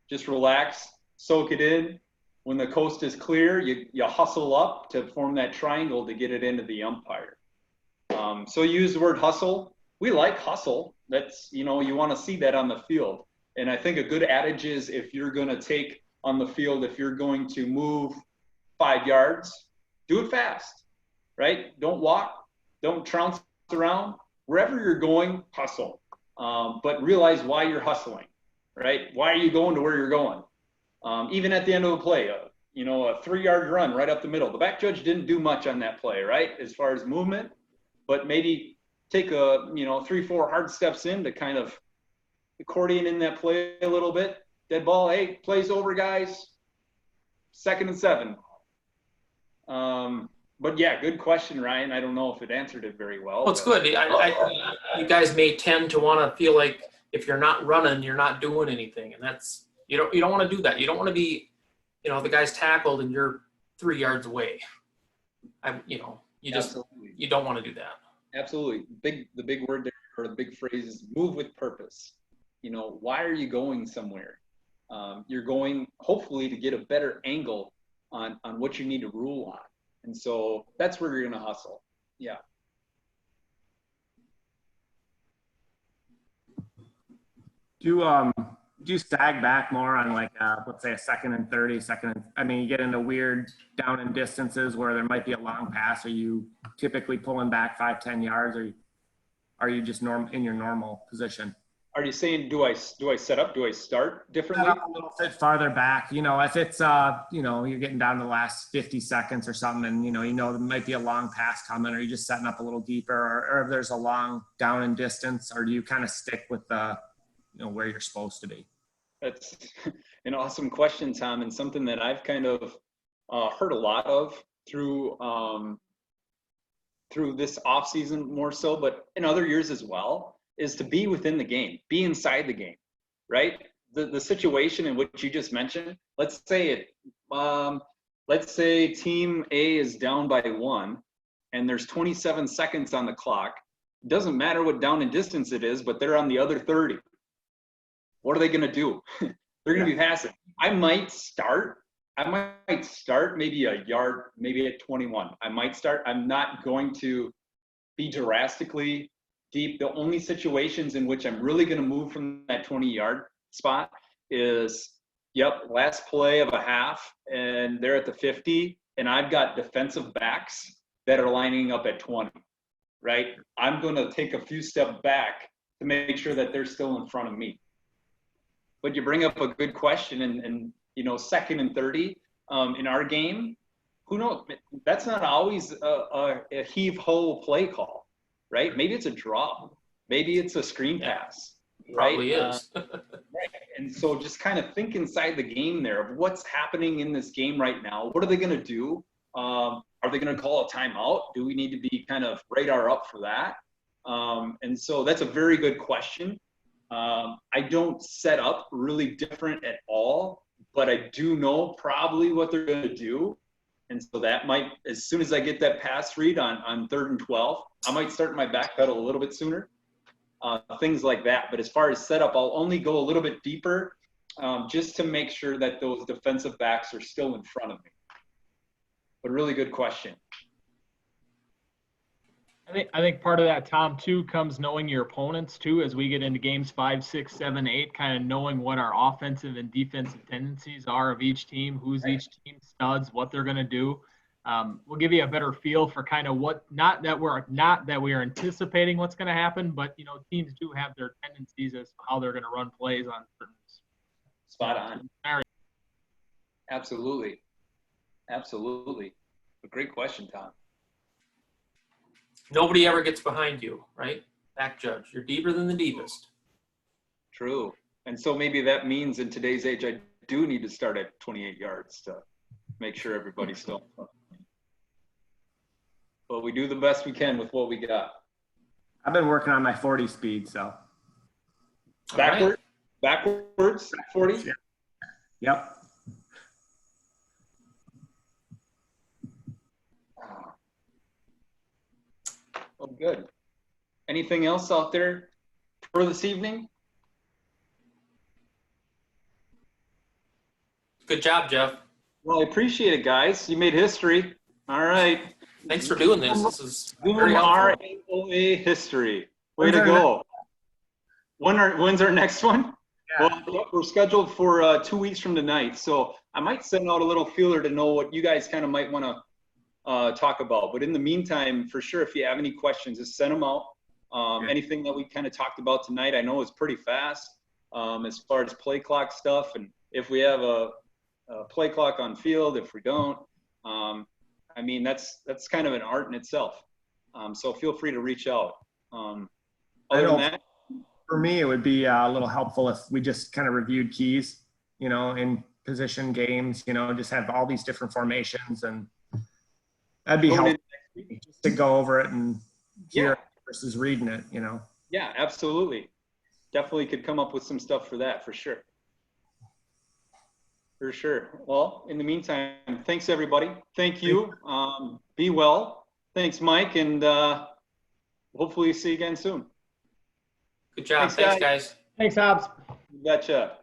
Just relax, soak it in. When the coast is clear, you hustle up to form that triangle to get it into the umpire. So you use the word hustle. We like hustle. That's, you know, you want to see that on the field. And I think a good adage is if you're going to take on the field, if you're going to move 5 yards, do it fast, right? Don't walk, don't trounce around. Wherever you're going, hustle. But realize why you're hustling, right? Why are you going to where you're going? Even at the end of the play, you know, a 3-yard run right up the middle. The back judge didn't do much on that play, right? As far as movement, but maybe take a, you know, 3-4 hard steps in to kind of accordion in that play a little bit. Dead ball, hey, plays over, guys. 2nd and 7. But yeah, good question, Ryan. I don't know if it answered it very well. Well, it's good. You guys may tend to want to feel like if you're not running, you're not doing anything, and that's you don't want to do that. You don't want to be, you know, the guy's tackled and you're 3 yards away. You don't want to do that. Absolutely. The big word there, or the big phrase is move with purpose. You know, why are you going somewhere? You're going hopefully to get a better angle on what you need to rule on. And so that's where you're going to hustle. Yeah. Do you sag back more on like, let's say a 2nd and 30, I mean, you get into weird down and distances where there might be a long pass. Are you typically pulling back 5-10 yards, or are you just in your normal position? Are you saying, do I set up? Do I start differently? A little bit farther back, you know, if it's, you know, you're getting down to the last 50 seconds or something, and, you know, there might be a long pass coming, or you're just setting up a little deeper, or if there's a long down and distance, or do you kind of stick with the, you know, where you're supposed to be? That's an awesome question, Tom, and something that I've kind of heard a lot of through this off season more so, but in other years as well, is to be within the game, be inside the game, right? The situation in which you just mentioned, let's say team A is down by 1 and there's 27 seconds on the clock. It doesn't matter what down and distance it is, but they're on the other 30. What are they going to do? They're going to be passing. I might start maybe a yard, maybe at 21. I might start. I'm not going to be drastically deep. The only situations in which I'm really going to move from that 20-yard spot is, last play of a half, and they're at the 50, and I've got defensive backs that are lining up at 20, right? I'm going to take a few steps back to make sure that they're still in front of me. But you bring up a good question, and you know, 2nd and 30 in our game, who knows? That's not always a heave-ho play call, right? Maybe it's a draw. Maybe it's a screen pass. Right? Probably is. Right. And so just kind of think inside the game there of what's happening in this game right now. What are they going to do? Are they going to call a timeout? Do we need to be kind of radar up for that? And so that's a very good question. I don't set up really different at all, but I do know probably what they're going to do. And so that might, as soon as I get that pass read on 3rd and 12, I might start my back pedal a little bit sooner. Things like that. But as far as setup, I'll only go a little bit deeper just to make sure that those defensive backs are still in front of me. But really good question. I think part of that, Tom, too, comes knowing your opponents too, as we get into games 5, 6, 7, 8, kind of knowing what our offensive and defensive tendencies are of each team, who's each team studs, what they're going to do. We'll give you a better feel for kind of what, not that we're anticipating what's going to happen, but you know, teams do have their tendencies as to how they're going to run plays on certain. Spot on. Absolutely. Absolutely. A great question, Tom. Nobody ever gets behind you, right? Back judge. You're deeper than the deepest. True. And so maybe that means in today's age, I do need to start at 28 yards to make sure everybody's still. But we do the best we can with what we got. I've been working on my 40 speed, so. Backwards, 40? Yeah. Yep. Oh, good. Anything else out there for this evening? Good job, Jeff. Well, I appreciate it, guys. You made history. All right. Thanks for doing this. This is very helpful. RAOA history. Way to go. When's our next one? Yeah. Well, we're scheduled for 2 weeks from tonight. So I might send out a little feeler to know what you guys kind of might want to talk about. But in the meantime, for sure, if you have any questions, just send them out. Anything that we kind of talked about tonight, I know it's pretty fast as far as play clock stuff. And if we have a play clock on field, if we don't, I mean, that's kind of an art in itself. So feel free to reach out. Other than that, for me, it would be a little helpful if we just kind of reviewed keys, you know, in position games, you know, just have all these different formations, and that'd be helpful just to go over it and hear it versus reading it, you know. Yeah, absolutely. Definitely could come up with some stuff for that, for sure. For sure. Well, in the meantime, thanks everybody. Thank you. Be well. Thanks, Mike, and hopefully see you again soon. Good job. Thanks, guys. Thanks, Hobbs. Gotcha.